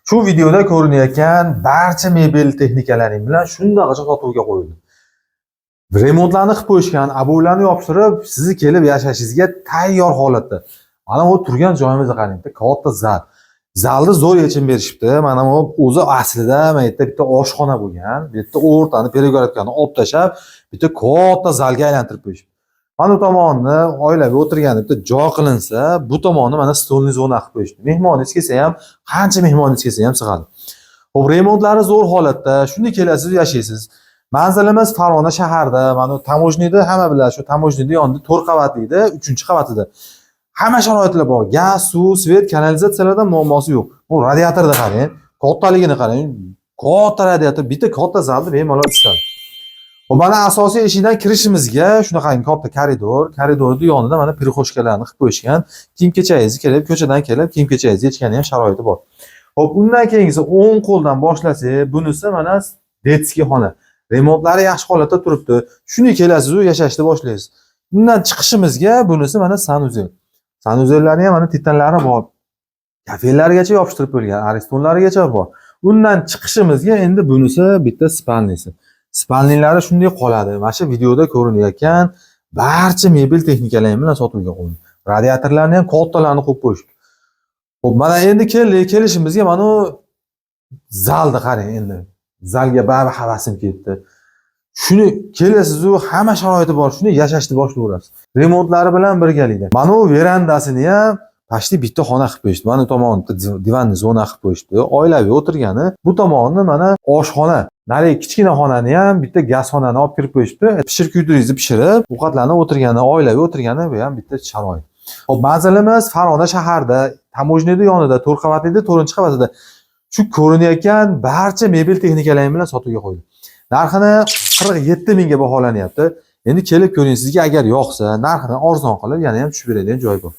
Shu videoda ko'rinayotgan barcha mebel texnikalaring bilan shundaqacha sotuvga qo'yildi. Remontlarni qilib qo'yishgan, obovlarni yopishtirib, sizni kelib yashashingizga tayyor holatda. Mana bu turgan joyimizni qarang, katta zal. Zalni zo'r yechim berishibdi. Mana bu o'zi aslida mana yerda bitta oshxona bo'lgan. Bu yerda o'rtani перегородкani olib tashab, bitta katta zalga aylantirib qo'yishibdi. Mana bu tomonni oilaviy o'tirgan bitta joy qilinsa, bu tomonni mana stolni zona qilib qo'yishdi. Mehmoningiz kelsa ham, qancha mehmoningiz kelsa ham sig'adi. Xo'p, remontlari zo'r holatda, shunday kelasiz, yashaysiz. Manzilimiz Farg'ona shaharda, mana tamojniyda hamma biladi, shu tamojniyda yonida 4 qavatli edi, 3-qavatida. Hamma sharoitlar bor. Gaz, suv, svet, kanalizatsiyalardan muammosi yo'q. Bu radiatorni qarang, kattaligini qarang. Katta radiator, bitta katta zalni bemalol isitadi. Xo'p, mana asosiy eshikdan kirishimizga shunaqangi katta koridorning yonida mana pirixoshkalarni qilib qo'yishgan. Kiyim-kechangizni kelib, ko'chadan kelib, kiyim-kechangizni yechgani ham sharoiti bor. Xo'p, undan keyingisi o'ng qo'ldan boshlasak, bunisi mana detskiy xona. Remontlari yaxshi holatda turibdi. Shuni kelasiz u yashashni boshlaysiz. Undan chiqishimizga bunisi mana sanuzel. Sanuzellarni ham mana titanlari bor. Kafelargacha yopishtirib qo'yilgan, aristonlarigacha bor. Undan chiqishimizga endi bunisi bitta spalnisi. Spalnilari shunday qoladi. Mana shu videoda ko'rinayotgan barcha mebel texnikalari bilan sotuvga qo'yildi. Radiatorlarni ham kattalarni qo'yib qo'yishdi. Xo'p, mana endi kelishimizga mana zalni qarang endi. Zalga baribir havasim ketdi. Shuni kelasiz u hamma sharoiti bor, shuni yashashni boshlayverasiz. Remontlari bilan birgalikda. Mana bu verandasini ham pashti bitta xona qilib qo'yishdi. Mana tomonda divanni zona qilib qo'yishdi. Oilaviy o'tirgani, bu tomonni mana oshxona. Nari kichkina xonani ham bitta gazxonani olib kirib qo'yishdi. Pishir-kuydiringizni pishirib, ovqatlarni o'tirgani, oilaviy o'tirgani bu ham bitta sharoit. Xo'p, manzilimiz Farg'ona shaharda, tamojniyda yonida, 4 qavatli, 4-qavatida. Shu ko'rinayotgan barcha mebel texnikalari bilan sotuvga qo'ydi. Narxini 47 mingga baholanyapti. Endi kelib ko'ring, sizga agar yoqsa, narxini arzon qilib yana ham tushib beradigan joy bor.